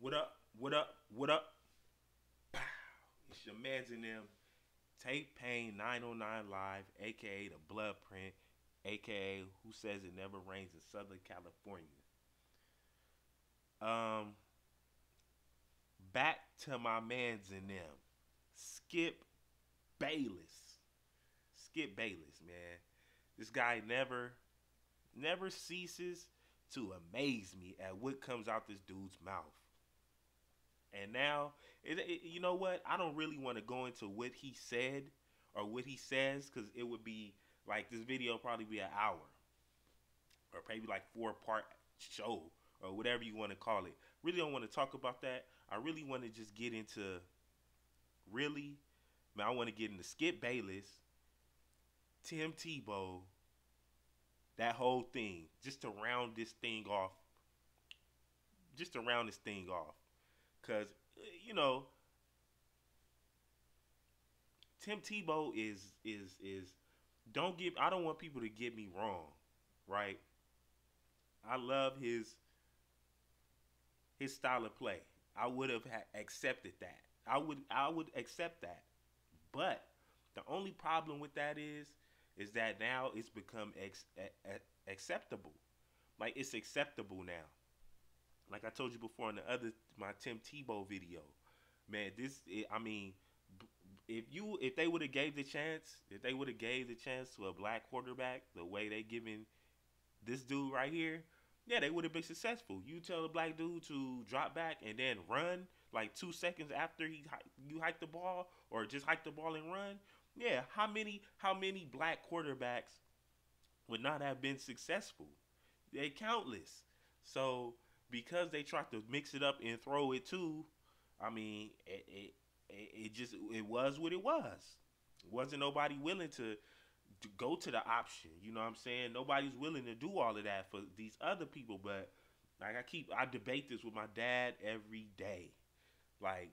What up? What up? What up? Pow. It's your man's in them. Take Pain 909 Live, aka the Blood Print, aka Who Says It Never Rains in Southern California. Um, Back to my man's in them. Skip Bayless. Skip Bayless, man. This guy never ceases to amaze me at what comes out this dude's mouth. And now, you know what? I don't really want to go into what he said or what he says because it would be like this video would probably be an hour or maybe like 4 part show or whatever you want to call it. Really don't want to talk about that. I really want to just get into really, man. I want to get into Skip Bayless, Tim Tebow, that whole thing, just to round this thing off. Just to round this thing off, cause you know Tim Tebow is don't get I don't want people to get me wrong, right? I love his style of play. I would have accepted that. I would accept that. But the only problem with that is that now it's become acceptable. Like it's acceptable now. Like I told you before in the other my Tim Tebow video, man. I mean, if they would have gave the chance, if they would have gave the chance to a black quarterback the way they giving this dude right here, yeah, they would have been successful. You tell a black dude to drop back and then run like 2 seconds after you hike the ball, or just hike the ball and run. Yeah, how many black quarterbacks would not have been successful? They countless. So because they tried to mix it up and throw it too, I mean, it just it was what it was. Wasn't nobody willing to go to the option. You know what I'm saying? Nobody's willing to do all of that for these other people. But like I debate this with my dad every day. Like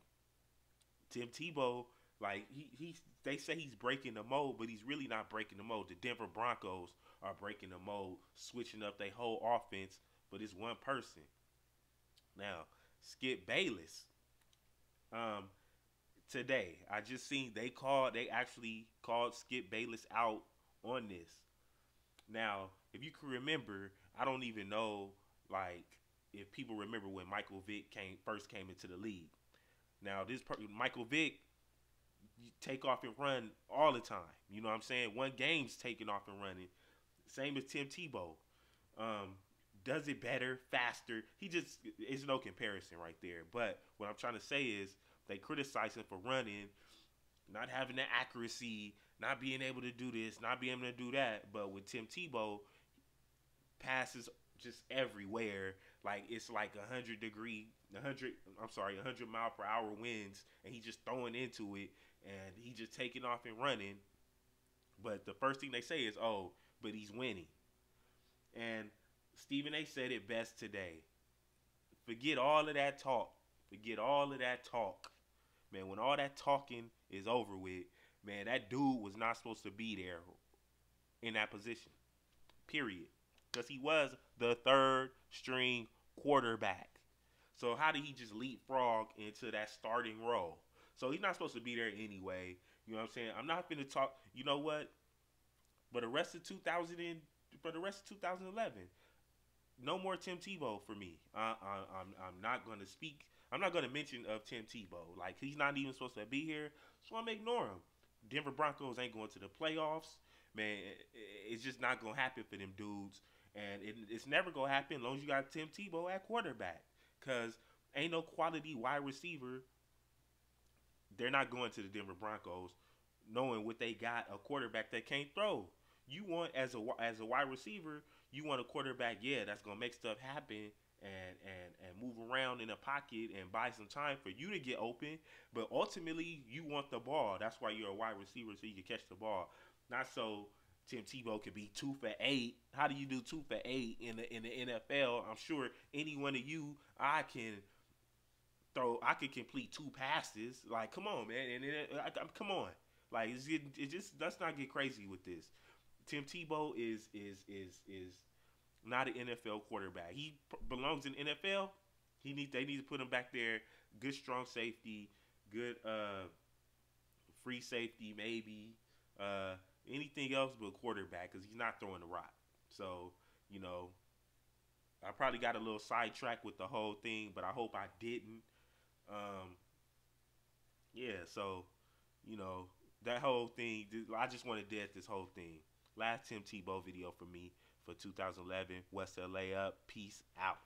Tim Tebow, like they say he's breaking the mold, but he's really not breaking the mold. The Denver Broncos are breaking the mold, switching up their whole offense, but it's one person. Now, Skip Bayless. Um, Today I just seen they actually called Skip Bayless out on this. Now, if you can remember, I don't even know like if people remember when Michael Vick came into the league. Now, Michael Vick take off and run all the time. You know what I'm saying? One game's taking off and running. Same as Tim Tebow. Um, does it better, faster. He just it's no comparison right there. But what I'm trying to say is they criticize him for running, not having the accuracy, not being able to do this, not being able to do that. But with Tim Tebow, passes just everywhere. Like it's like 100 mile per hour winds, and he's just throwing into it, and he just taking off and running. But the first thing they say is, "Oh, but he's winning." And Stephen A. said it best today. Forget all of that talk. Forget all of that talk. Man, when all that talking is over with, man, that dude was not supposed to be there in that position. Period. Because he was the third string quarterback. So how did he just leapfrog into that starting role? So he's not supposed to be there anyway. You know what I'm saying? I'm not going to talk. You know what? But for the rest of 2011, no more Tim Tebow for me. I'm not going to speak. I'm not going to mention of Tim Tebow. Like he's not even supposed to be here, so I'm gonna ignore him. Denver Broncos ain't going to the playoffs, man. It's just not gonna happen for them dudes, and it's never gonna happen as long as you got Tim Tebow at quarterback. Cause ain't no quality wide receiver. They're not going to the Denver Broncos, knowing what they got a quarterback that can't throw. You want as a wide receiver, you want a quarterback, yeah, that's gonna make stuff happen and move around in a pocket and buy some time for you to get open. But ultimately, you want the ball. That's why you're a wide receiver, so you can catch the ball. Not so Tim Tebow could be 2 for 8. How do you do 2 for 8 in the NFL? I'm sure any one of you, I could complete 2 passes. Like, come on, man, come on. Like, just let's not get crazy with this. Tim Tebow is not an NFL quarterback. He belongs in NFL. They need to put him back there. Good strong safety, good free safety maybe. Uh, Anything else but quarterback because he's not throwing the rock. So you know, I probably got a little sidetracked with the whole thing, but I hope I didn't. Um, yeah, so you know that whole thing. I just want to dead this whole thing. Last Tim Tebow video for me for 2011. West LA up. Peace out.